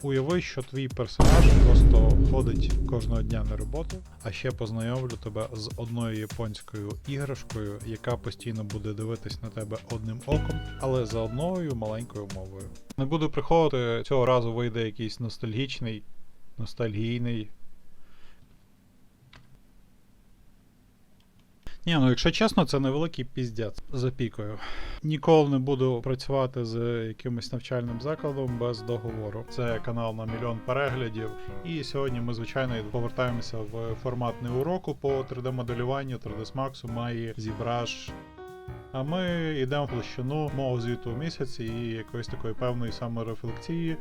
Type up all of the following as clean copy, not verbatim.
Уяви, що твій персонаж просто ходить кожного дня на роботу, а ще познайомлю тебе з одною японською іграшкою, яка постійно буде дивитись на тебе одним оком, але за одною маленькою мовою. Не буду приховувати, цього разу вийде якийсь ностальгійний. Ні, ну якщо чесно, це невеликий піздець за пікою. Ніколи не буду працювати з якимось навчальним закладом без договору. Це канал на 1 мільйон переглядів. І сьогодні ми, звичайно, повертаємося в формат не уроку по 3D-моделюванню, 3ds Max, Maya, ZBrush. А ми йдемо в площину мого звіту у місяці і якоїсь такої певної саморефлексії.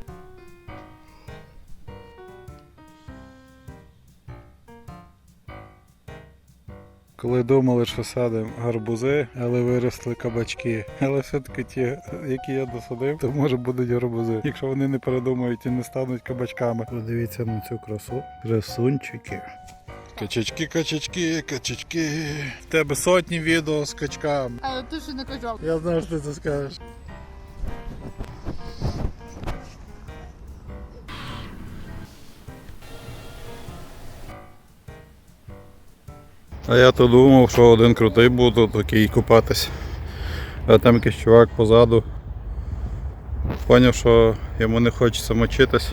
Коли думали, що садимо гарбузи, але виросли кабачки. Але все-таки ті, які я досадив, то може будуть гарбузи. Якщо вони не передумають і не стануть кабачками. Подивіться на цю красу. Красунчики. Качачки, качачки, качачки. В тебе сотні відео з качками. Але ти ще не казав. Я знаю, що ти це скажеш. А я то думав, що один крутий буду такий купатись. А там якийсь чувак позаду. Поняв, що йому не хочеться мочитись.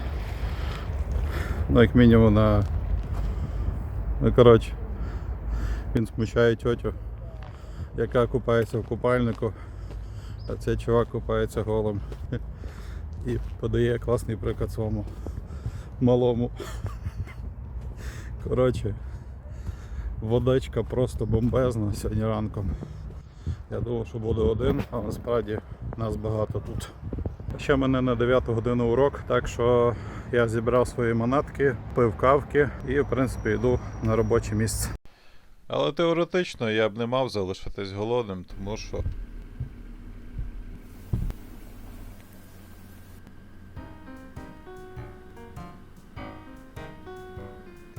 Ну як мінімум на... Ну коротше, він смущає тьотю, яка купається в купальнику, а цей чувак купається голим. І подає класний приклад своєму малому. Коротше. Водичка просто бомбезна сьогодні ранком. Я думав, що буде один, а насправді нас багато тут. Ще в мене на 9 годину урок, так що я зібрав свої манатки, пив кавки і в принципі йду на робоче місце. Але теоретично я б не мав залишитись голодним, тому що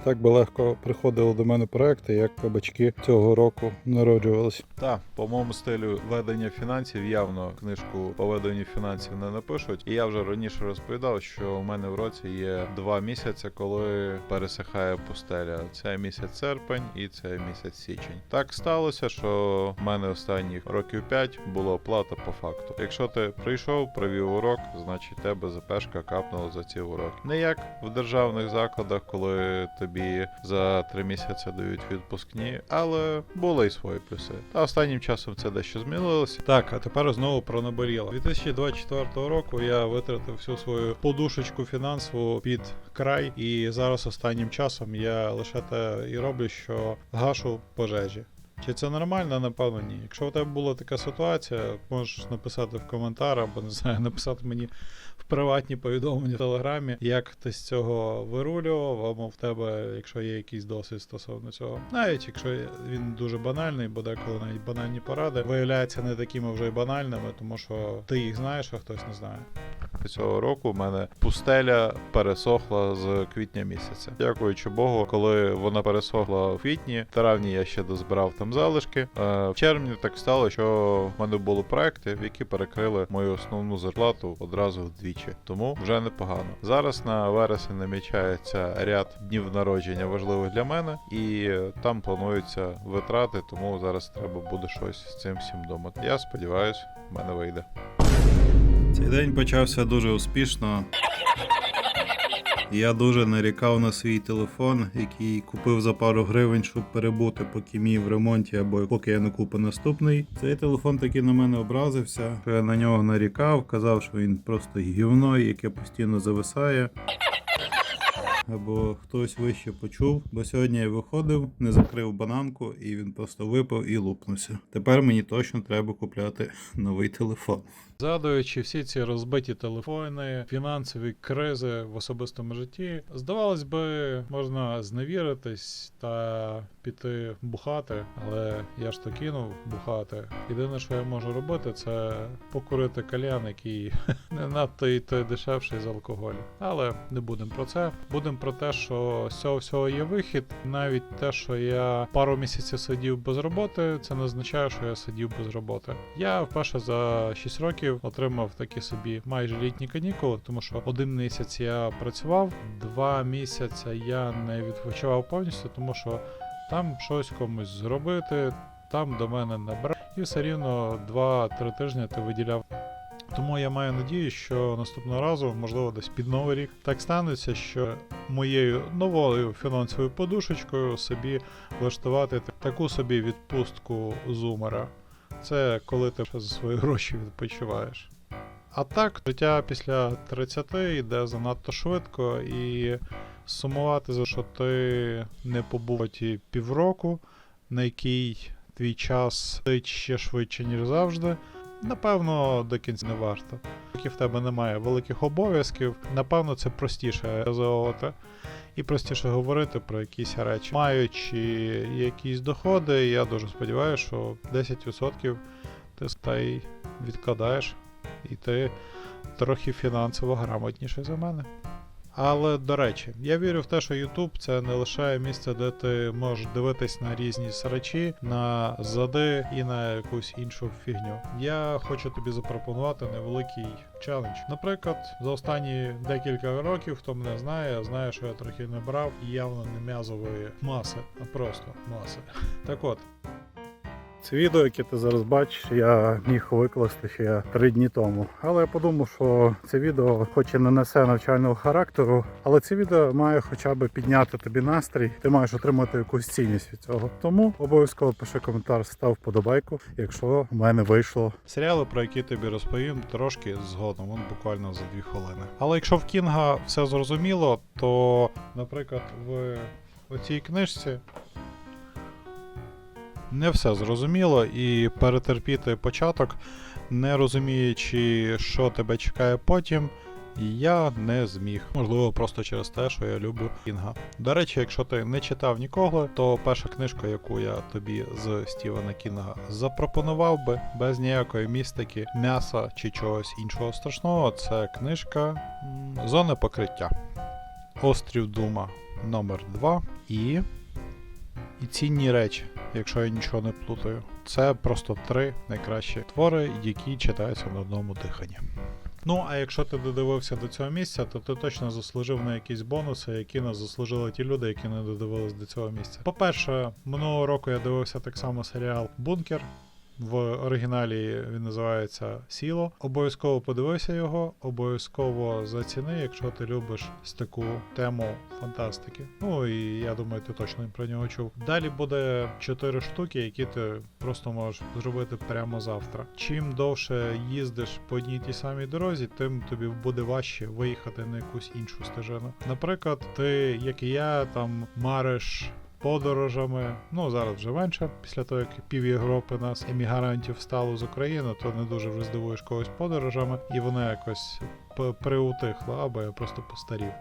Так би легко приходили до мене проекти, як кабачки цього року народжувалися. так, по моєму стилю ведення фінансів явно книжку по веденню фінансів не напишуть. І я вже раніше розповідав, що у мене в році є 2 місяці, коли пересихає пустеля. Це місяць серпень і це місяць січень. Так сталося, що в мене останніх років 5 було оплата по факту. Якщо ти прийшов, провів урок, значить тебе ЗПшка капнула за ці уроки. Не як в державних закладах, коли тобі за 3 місяці дають відпускні, але були й свої плюси. Та останнім часом це дещо змінилося. Так, а тепер знову про наболіло. 2024 року я витратив всю свою подушечку фінансову під край, і зараз останнім часом я лише те і роблю, що гашу пожежі. Чи це нормально? Напевно, ні. Якщо в тебе була така ситуація, можеш написати в коментар або, не знаю, написати мені в приватні повідомлення в Телеграмі, як ти з цього вирулював, або в тебе, якщо є якийсь досвід стосовно цього. Навіть якщо він дуже банальний, бо деколи навіть банальні поради виявляються не такими вже й банальними, тому що ти їх знаєш, а хтось не знає. Цього року в мене пустеля пересохла з квітня місяця. Дякуючи Богу, коли вона пересохла в квітні, в травні я ще дозбирав там залишки. В червні так стало, що в мене були проекти, які перекрили мою основну зарплату одразу вдвічі. Тому вже непогано. Зараз на вересень намічається ряд днів народження важливих для мене, і там плануються витрати, тому зараз треба буде щось з цим всім думати. Я сподіваюся, в мене вийде. Цей день почався дуже успішно. Я дуже нарікав на свій телефон, який купив за пару гривень, щоб перебути, поки мій в ремонті або поки я не куплю наступний. Цей телефон таки на мене образився, що я на нього нарікав, казав, що він просто гівно, яке постійно зависає. Або хтось вище почув, бо сьогодні я виходив, не закрив бананку і він просто випав і лупнувся. Тепер мені точно треба купляти новий телефон. Згадуючи всі ці розбиті телефони, фінансові кризи в особистому житті, здавалось би, можна зневіритись та піти бухати, але я ж то кинув бухати. Єдине, що я можу робити, це покурити кальян, який не надто і той дешевший з алкоголю. Але не будемо про це. Будемо про те, що з цього всього є вихід. Навіть те, що я пару місяців сидів без роботи, це не означає, що я сидів без роботи. Я вперше за 6 років отримав такі собі майже літні канікули, тому що 1 місяць я працював, 2 місяці я не відпочивав повністю, тому що там щось комусь зробити, там до мене набрати, і все рівно 2-3 тижні ти виділяв. Тому я маю надію, що наступного разу, можливо, десь під Новий рік, так станеться, що моєю новою фінансовою подушечкою собі влаштувати таку собі відпустку зумера. Це коли ти за свої гроші відпочиваєш. А так, життя після 30 йде занадто швидко, і сумувати за що ти не побув ті півроку, на який твій час летить ще швидше, ніж завжди, напевно, до кінця не варто. Поки в тебе немає великих обов'язків, напевно, це простіше реалізовувати і простіше говорити про якісь речі. Маючи якісь доходи, я дуже сподіваюся, що 10% ти стай відкладаєш, і ти трохи фінансово грамотніший за мене. Але, до речі, я вірю в те, що YouTube – це не лише місце, де ти можеш дивитись на різні срачі, на зади і на якусь іншу фігню. Я хочу тобі запропонувати невеликий челендж. Наприклад, за останні декілька років, хто мене знає, що я трохи не брав явно не м'язової маси, а просто маси. Так от. Це відео, яке ти зараз бачиш, я міг викласти ще 3 дні тому. Але я подумав, що це відео хоч і не несе навчального характеру, але це відео має хоча б підняти тобі настрій, ти маєш отримати якусь цінність від цього. Тому обов'язково пиши коментар, став вподобайку, якщо в мене вийшло. Серіали, про які тобі розповім, трошки згодом, буквально за 2 хвилини. Але якщо в Кінга все зрозуміло, то, наприклад, в оцій книжці не все зрозуміло, і перетерпіти початок, не розуміючи, що тебе чекає потім, я не зміг. Можливо, просто через те, що я люблю Кінга. До речі, якщо ти не читав нікого, то перша книжка, яку я тобі з Стівена Кінга запропонував би, без ніякої містики, м'яса чи чогось іншого страшного, це книжка «Зона покриття». Острів Дума номер 2 і цінні речі, якщо я нічого не плутаю. Це просто 3 найкращі твори, які читаються на одному диханні. Ну, а якщо ти додивився до цього місця, то ти точно заслужив на якісь бонуси, які не заслужили ті люди, які не додивились до цього місця. По-перше, минулого року я дивився так само серіал «Бункер». В оригіналі він називається «Сіло». Обов'язково подивися його, обов'язково заціни, якщо ти любиш таку тему фантастики. Ну і я думаю, ти точно про нього чув. Далі буде 4 штуки, які ти просто можеш зробити прямо завтра. Чим довше їздиш по одній тій самій дорозі, тим тобі буде важче виїхати на якусь іншу стежину. Наприклад, ти, як і я, там мариш подорожами, ну зараз вже менше, після того, як пів Європи нас емігрантів стало з України, то не дуже вже здивуєш когось подорожами, і воно якось приутихло, або я просто постарів.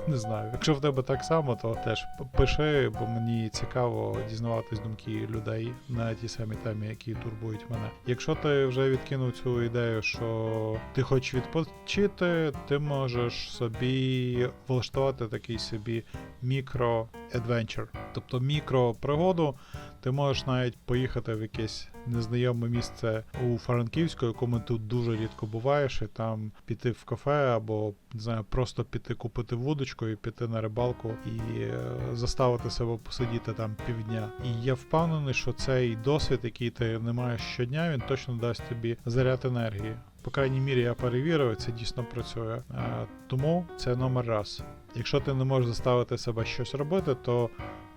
Не знаю. Якщо в тебе так само, то теж пиши, бо мені цікаво дізнаватись думки людей на тій самій темі, які турбують мене. Якщо ти вже відкинув цю ідею, що ти хочеш відпочити, ти можеш собі влаштувати такий собі мікро-адвенчер, тобто мікро-пригоду. Ти можеш навіть поїхати в якесь незнайоме місце у Франківську, якому тут дуже рідко буваєш, і там піти в кафе або, не знаю, просто піти купити вудочку і піти на рибалку і заставити себе посидіти там півдня. І я впевнений, що цей досвід, який ти не маєш щодня, він точно дасть тобі заряд енергії. По крайній мірі я перевірив, це дійсно працює. Тому це номер 1. Якщо ти не можеш заставити себе щось робити, то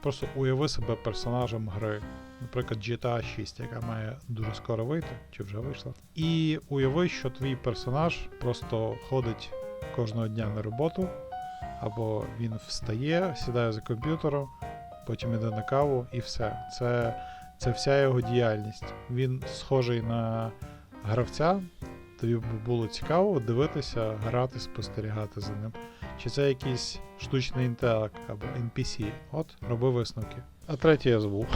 просто уяви себе персонажем гри. Наприклад, GTA 6, яка має дуже скоро вийти, чи вже вийшла. І уяви, що твій персонаж просто ходить кожного дня на роботу, або він встає, сідає за комп'ютером, потім йде на каву і все. Це вся його діяльність. Він схожий на гравця, тобі б було цікаво дивитися, грати, спостерігати за ним. Чи це якийсь штучний інтелект або NPC. От, роби висновки. А третє я забув.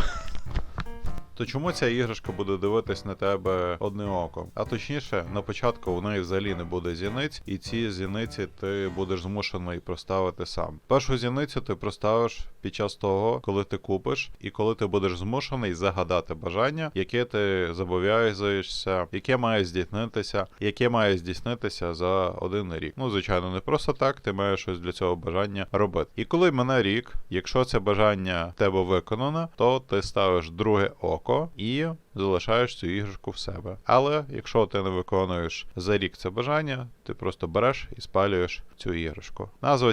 То чому ця іграшка буде дивитись на тебе одним оком? А точніше, на початку у неї взагалі не буде зіниць, і ці зіниці ти будеш змушений проставити сам. Першу зіницю ти проставиш під час того, коли ти купиш, і коли ти будеш змушений загадати бажання, яке ти зобов'язуєшся, яке має здійснитися за 1 рік. Ну, звичайно, не просто так, ти маєш щось для цього бажання робити. І коли мине рік, якщо це бажання в тебе виконано, то ти ставиш друге око і залишаєш цю іграшку в себе. Але якщо ти не виконуєш за рік це бажання, ти просто береш і спалюєш цю іграшку. Назва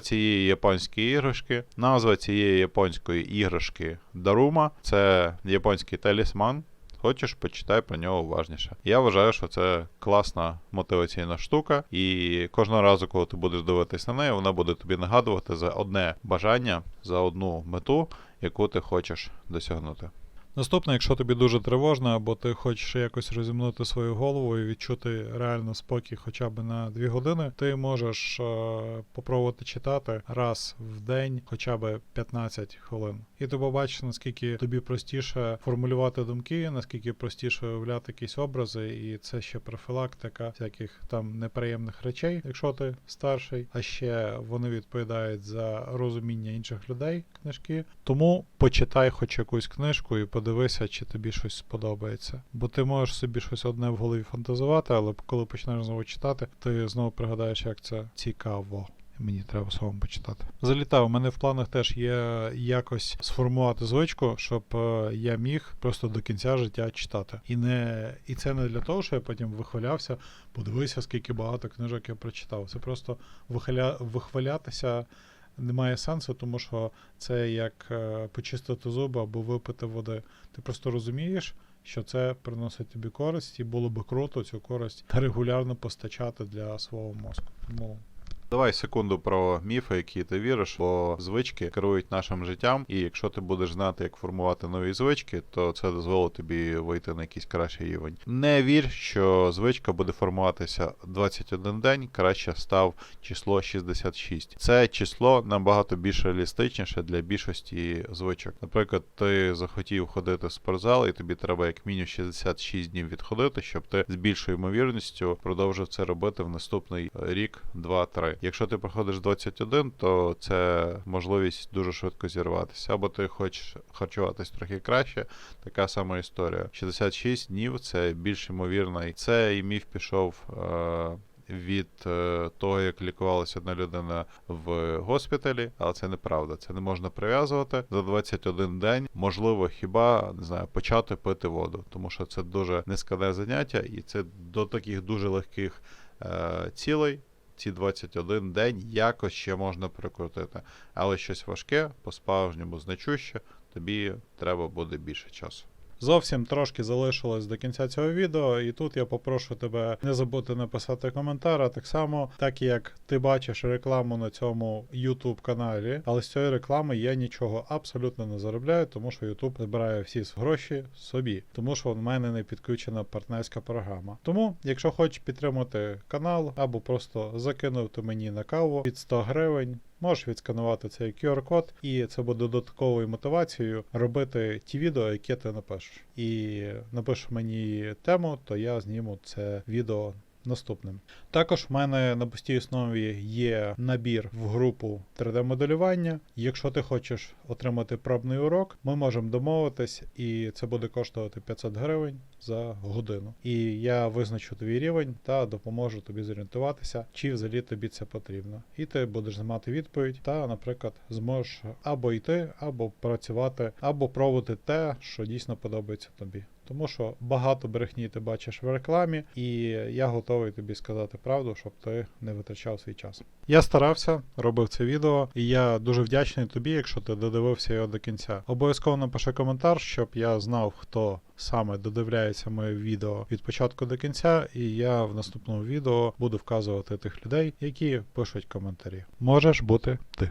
цієї японської іграшки Дарума. Це японський талісман. Хочеш, почитай про нього уважніше. Я вважаю, що це класна мотиваційна штука, і кожного разу, коли ти будеш дивитись на неї, вона буде тобі нагадувати за одне бажання, за одну мету, яку ти хочеш досягнути. Наступне, якщо тобі дуже тривожно, або ти хочеш якось розімнути свою голову і відчути реально спокій хоча б на 2 години, ти можеш попробувати читати раз в день хоча б 15 хвилин. І ти побачиш, наскільки тобі простіше формулювати думки, наскільки простіше уявляти якісь образи, і це ще профілактика всяких там неприємних речей, якщо ти старший, а ще вони відповідають за розуміння інших людей, книжки. Тому почитай хоч якусь книжку і подивися, чи тобі щось сподобається. Бо ти можеш собі щось одне в голові фантазувати, але коли почнеш знову читати, ти знову пригадаєш, як це цікаво. Мені треба самому почитати. Залітав, у мене в планах теж є якось сформувати звичку, щоб я міг просто до кінця життя читати. І це не для того, що я потім вихвалявся, подивися, скільки багато книжок я прочитав. Це просто вихвалятися немає сенсу, тому що це як почистити зуби або випити води. Ти просто розумієш, що це приносить тобі користь, і було би круто цю користь регулярно постачати для свого мозку. Тому Давай секунду про міфи, які ти віриш, бо звички керують нашим життям, і якщо ти будеш знати, як формувати нові звички, то це дозволить тобі вийти на якийсь кращий рівень. Не вір, що звичка буде формуватися 21 день, краще став число 66. Це число набагато більш реалістичніше для більшості звичок. Наприклад, ти захотів ходити в спортзал, і тобі треба як мінімум 66 днів відходити, щоб ти з більшою ймовірністю продовжив це робити в наступний рік, 2-3. Якщо ти проходиш 21, то це можливість дуже швидко зірватися. Або ти хочеш харчуватись трохи краще, така сама історія. 66 днів – це більш ймовірний. Цей міф пішов від того, як лікувалася одна людина в госпіталі, але це неправда. Це не можна прив'язувати. За 21 день можливо хіба, не знаю, почати пити воду, тому що це дуже нескладне заняття, і це до таких дуже легких цілей. Ці 21 день якось ще можна прикрутити. Але щось важке, по-справжньому значуще, тобі треба буде більше часу. зовсім трошки залишилось до кінця цього відео, і тут я попрошу тебе не забути написати коментар, а так само, так як ти бачиш рекламу на цьому YouTube каналі, але з цієї реклами я нічого абсолютно не заробляю, тому що YouTube збирає всі гроші собі, тому що в мене не підключена партнерська програма. Тому, якщо хочеш підтримати канал, або просто закинути мені на каву від 100 гривень, можеш відсканувати цей QR-код, і це буде додатковою мотивацією робити ті відео, які ти напишеш. І напишеш мені тему, то я зніму це відео наступним. Також в мене на постійній основі є набір в групу 3D-моделювання. Якщо ти хочеш отримати пробний урок, ми можемо домовитись, і це буде коштувати 500 гривень за годину. І я визначу твій рівень та допоможу тобі зорієнтуватися, чи взагалі тобі це потрібно. І ти будеш знімати відповідь та, наприклад, зможеш або йти, або працювати, або пробувати те, що дійсно подобається тобі. Тому що багато брехні ти бачиш в рекламі, і я готовий тобі сказати правду, щоб ти не витрачав свій час. Я старався, робив це відео, і я дуже вдячний тобі, якщо ти додивився його до кінця. Обов'язково напиши коментар, щоб я знав, хто саме додивляється моє відео від початку до кінця, і я в наступному відео буду вказувати тих людей, які пишуть коментарі. Можеш бути ти.